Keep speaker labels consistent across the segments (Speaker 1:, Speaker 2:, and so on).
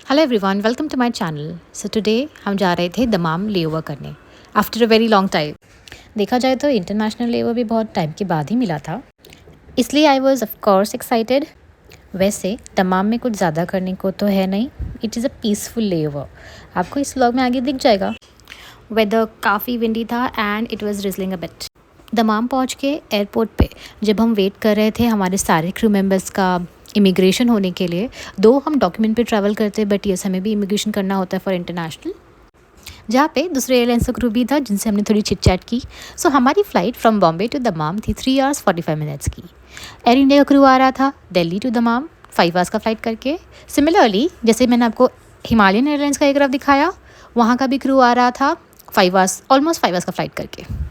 Speaker 1: Hello everyone, welcome to my channel. So today हम जा रहे थे दमाम लेओवर करने after a very long time. देखा जाए तो इंटरनेशनल लेओवर भी बहुत टाइम के बाद ही मिला था, इसलिए I was of course excited. वैसे दमाम में कुछ ज़्यादा करने को तो है नहीं, it is a peaceful layover. आपको इस व्लॉग में आगे दिख जाएगा। वेदर काफ़ी विंडी था and it was drizzling a bit. Dammam पहुंच के एयरपोर्ट पे जब हम वेट कर रहे थे हमारे सारे क्रू मेंबर्स का इमिग्रेशन होने के लिए, दो हम डॉक्यूमेंट पे ट्रैवल करते हैं बट यस हमें भी इमिग्रेशन करना होता है फॉर इंटरनेशनल, जहाँ पे दूसरे एयरलाइंस का क्रू भी था जिनसे हमने थोड़ी चिट चैट की। सो हमारी flight from Bombay to Dammam थी 3 hours 45 minutes की। एयर इंडिया का क्रू आ रहा था दिल्ली टू दमाम 5 hours का फ़्लाइट करके। सिमिलरली जैसे मैंने आपको हिमालयन एयरलाइंस का एयरक्राफ्ट दिखाया, वहाँ का भी क्रू आ रहा था 5 hours ऑलमोस्ट 5 hours का फ़्लाइट करके।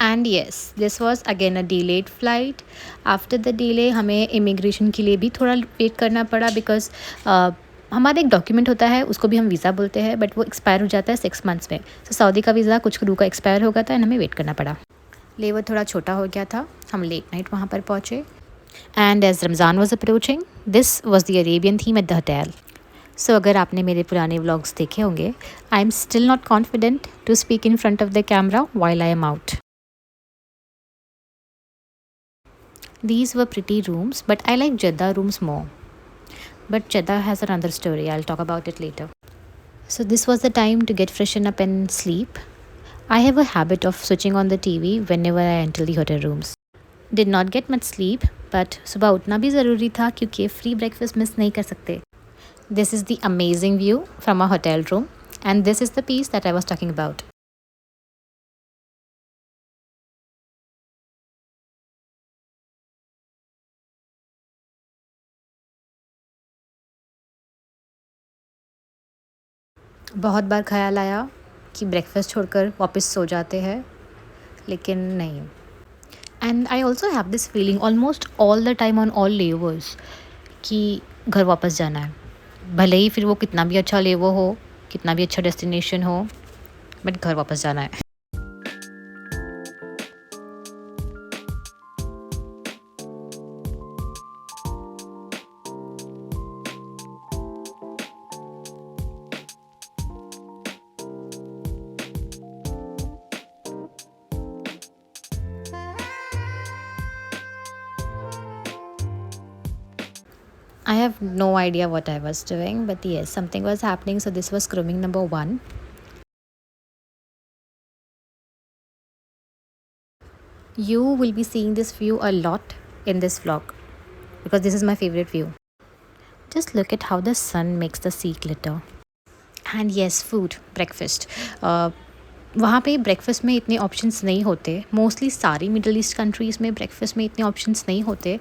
Speaker 1: And yes this was again a delayed flight. After the delay हमें इमिग्रेशन के लिए भी थोड़ा वेट करना पड़ा बिकॉज हमारा एक डॉक्यूमेंट होता है, उसको भी हम वीज़ा बोलते हैं, बट वो एक्सपायर हो जाता है 6 months में। तो सऊदी का वीज़ा कुछ क्रू का एक्सपायर हो गया था एंड हमें वेट करना पड़ा। लेवर थोड़ा छोटा हो गया था, हम लेट नाइट वहाँ पर पहुँचे। And as Ramzan was approaching, this was the Arabian theme at the hotel. So अगर आपने मेरे पुराने व्लॉग्स देखे होंगे, I am still not confident to speak in front of the camera while I am out. These were pretty rooms, but I like Jeddah rooms more. But Jeddah has another story, I'll talk about it later. So, this was the time to get freshen up and sleep. I have a habit of switching on the TV whenever I enter the hotel rooms. Did not get much sleep, but सुबह उठना भी ज़रूरी था क्योंकि free breakfast miss नहीं कर सकते. This is the amazing view from our hotel room, and this is the piece that I was talking about. बहुत बार ख्याल आया कि ब्रेकफास्ट छोड़कर वापस सो जाते हैं, लेकिन नहीं। And I also have this feeling almost all the time on all levers कि घर वापस जाना है, भले ही फिर वो कितना भी अच्छा लेवर हो, कितना भी अच्छा डेस्टिनेशन हो, बट घर वापस जाना है। I have no idea what I was doing, but yes, something was happening. So this was grooming number 1. You will be seeing this view a lot in this vlog because this is my favorite view. Just look at how the sun makes the sea glitter. And yes, food, breakfast. वहाँ पे breakfast में इतने options नहीं होते, mostly सारी Middle East countries में breakfast में इतने ऑप्शंस नहीं होते,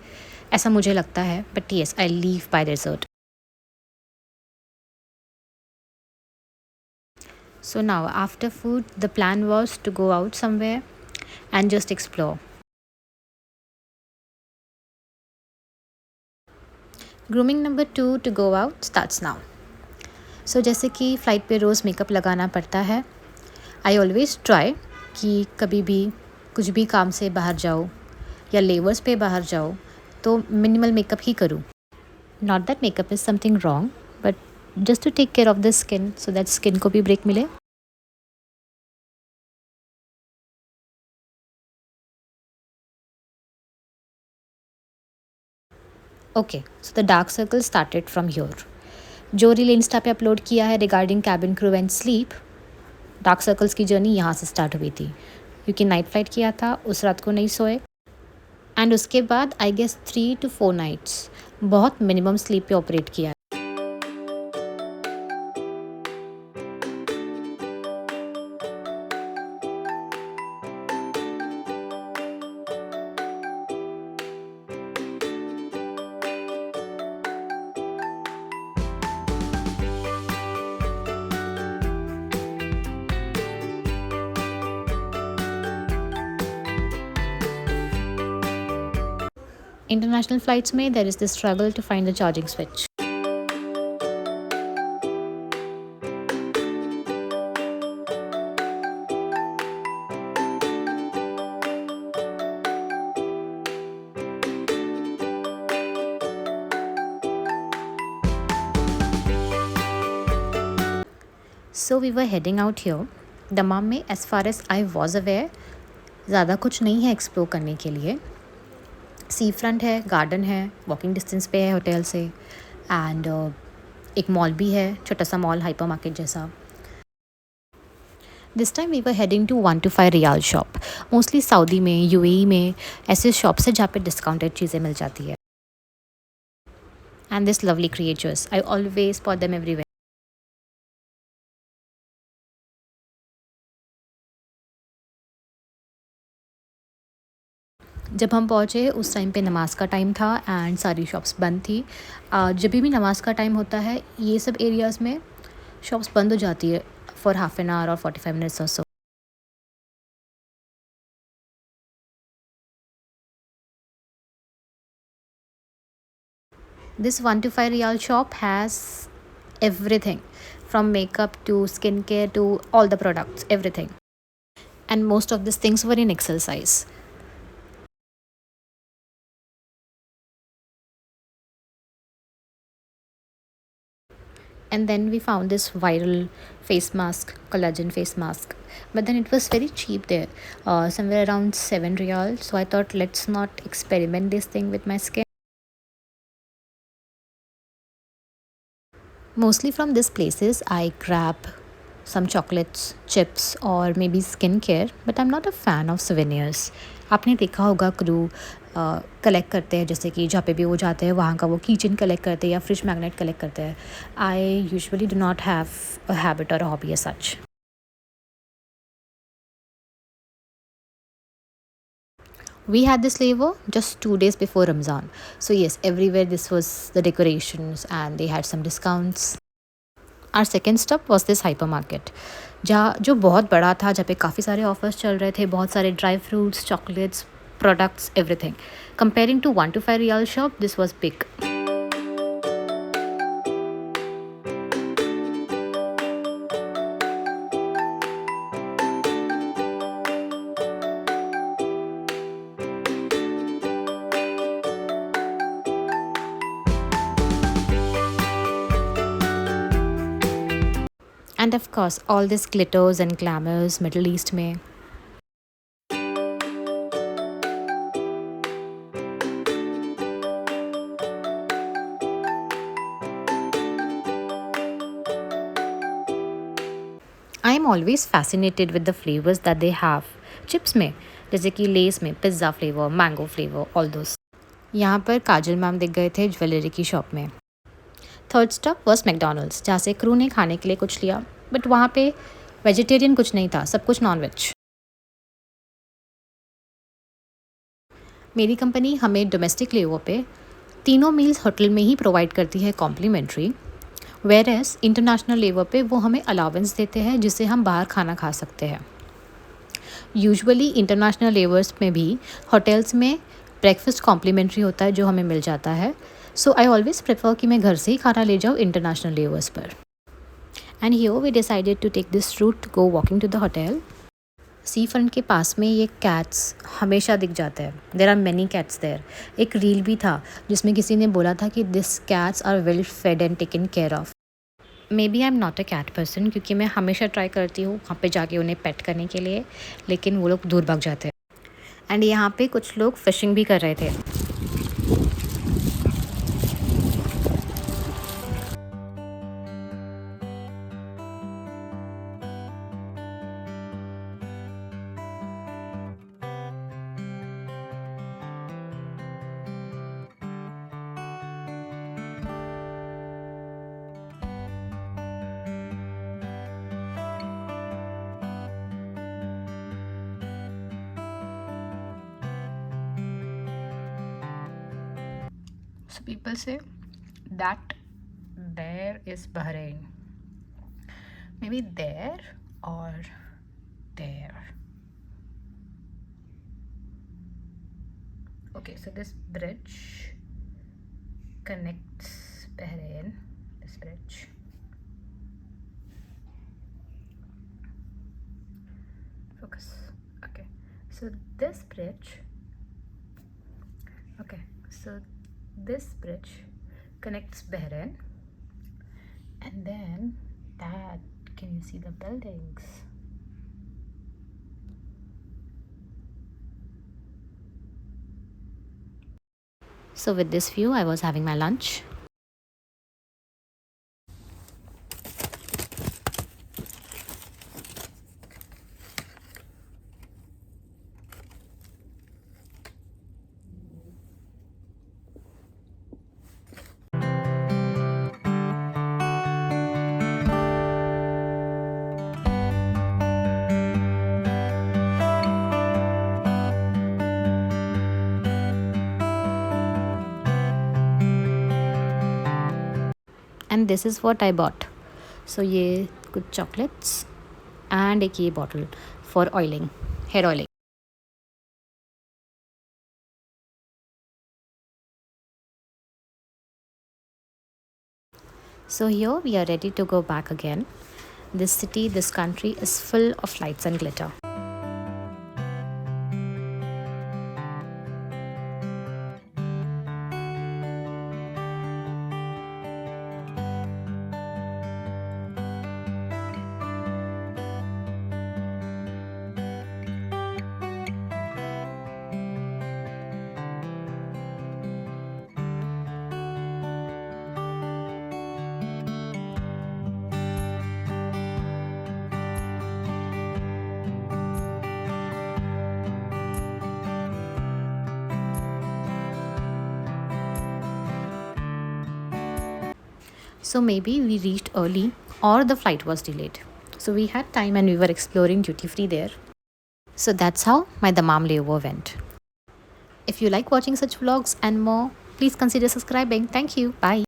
Speaker 1: ऐसा मुझे लगता है, but yes I leave by dessert. So now after food the plan was to go out somewhere and just explore. Grooming number 2 to go out starts now. So जैसे कि फ़्लाइट पे रोज़ मेकअप लगाना पड़ता है, आई ऑलवेज़ ट्राई कि कभी भी कुछ भी काम से बाहर जाओ या लेवर्स पे बाहर जाओ तो मिनिमल मेकअप ही करूँ. Not that makeup is something wrong, but just to take care of the skin so that skin को भी ब्रेक मिले. Okay, so the dark circle started from your. जो रील इंस्टा पे अपलोड किया है regarding cabin crew and sleep, dark circles की journey यहाँ से स्टार्ट हुई थी क्योंकि नाइट फ्लाइट किया था, उस रात को नहीं सोए. एंड उसके बाद आई गेस 3 to 4 nights बहुत मिनिमम स्लीप पे ऑपरेट किया. इंटरनेशनल फ़्लाइट्स में there is the struggle to find the charging switch. So we were heading out here. Dammam में as far as I was aware ज़्यादा कुछ नहीं है explore करने के लिए. सी फ्रंट है, गार्डन है, वॉकिंग डिस्टेंस पे है होटल से, एंड एक मॉल भी है, छोटा सा मॉल, हाइपर मार्केट जैसा. This time we were heading to 1 to 5 riyal shop. Mostly Saudi में, यूएई में ऐसे शॉप्स है जहाँ पे डिस्काउंटेड चीज़ें मिल जाती है. And this lovely creatures, I always spot them everywhere. जब हम पहुँचे उस टाइम पे नमाज़ का टाइम था एंड सारी शॉप्स बंद थी. जब भी नमाज़ का टाइम होता है ये सब एरियाज़ में शॉप्स बंद हो जाती है फॉर हाफ एन आवर और 45 मिनट्स और सो. This 1 to 5 Riyal shop has everything from makeup to skincare to all the products, everything. And most of these things were in XL size. And then we found this viral face mask, collagen face mask. But then it was very cheap there, somewhere around 7 Riyal. So I thought, let's not experiment this thing with my skin. Mostly from these places, I grab some chocolates, chips or maybe skincare, but I'm not a fan of souvenirs. आपने देखा होगा crew collect करते हैं, जैसे कि जहाँ पे भी वो जाते हैं वहाँ का वो कीचेन कलेक्ट करते हैं या फ्रिज मैग्नेट कलेक्ट करते हैं. I usually do not have a habit or a hobby as such. We had this layover just 2 days before Ramzan. So yes, everywhere this was the decorations and they had some discounts. Our second stop was this hypermarket, जहाँ जो बहुत बड़ा था, जहाँ पे काफ़ी सारे offers चल रहे थे, बहुत सारे dry fruits, chocolates, products, everything. Comparing to 1 to 5 Riyal shop, this was big. And of course, all this glitters and glamours Middle East में. I am always fascinated with the flavors that they have. Chips में जैसे कि less में pizza flavour, mango flavour, all those. यहाँ पर काजल ma'am दिख गए थे ज्वेलरी की शॉप में. थर्ड स्टॉप वॉज मैकडोनल्ड्स, जहाँ से क्रू ने खाने के लिए कुछ लिया, बट वहाँ पे वेजिटेरियन कुछ नहीं था, सब कुछ नॉन वेज. मेरी कंपनी हमें डोमेस्टिक लेवल पे तीनों मील्स होटल में ही प्रोवाइड करती है complimentary, whereas international level पे वो हमें अलावेंस देते हैं जिससे हम बाहर खाना खा सकते हैं. यूजुअली इंटरनेशनल लेवर्स में भी होटल्स में ब्रेकफास्ट कॉम्प्लीमेंट्री होता है जो हमें मिल जाता है. सो आई ऑलवेज प्रेफर कि मैं घर से ही खाना ले जाऊँ इंटरनेशनल लेवर्स पर. And here we decided to take this route to go walking to the hotel. Sea front के पास में ये कैट्स हमेशा दिख जाते हैं. There are many cats there. एक रील भी था जिसमें किसी ने बोला था कि this cats are well fed and taken care of. Maybe I am not a cat person, क्योंकि मैं हमेशा ट्राई करती हूँ वहाँ पे जाके उन्हें पेट करने के लिए, लेकिन वो लोग दूर भाग जाते हैं. एंड यहाँ पे कुछ लोग फिशिंग भी कर रहे थे. So people say that there is Bahrain. Maybe there or there. Okay, so this bridge connects Bahrain. This bridge. Focus. Okay, so this bridge. Okay, so this bridge connects Bahrain, and then that Can you see the buildings? So with this view, I was having my lunch. And this is what I bought. So ये कुछ chocolates and एक ये bottle for oiling, hair oiling. So here we are ready to go back again. This city, this country is full of lights and glitter. So maybe we reached early or the flight was delayed. So we had time and we were exploring duty free there. So that's how my Dammam layover went. If you like watching such vlogs and more, please consider subscribing. Thank you. Bye.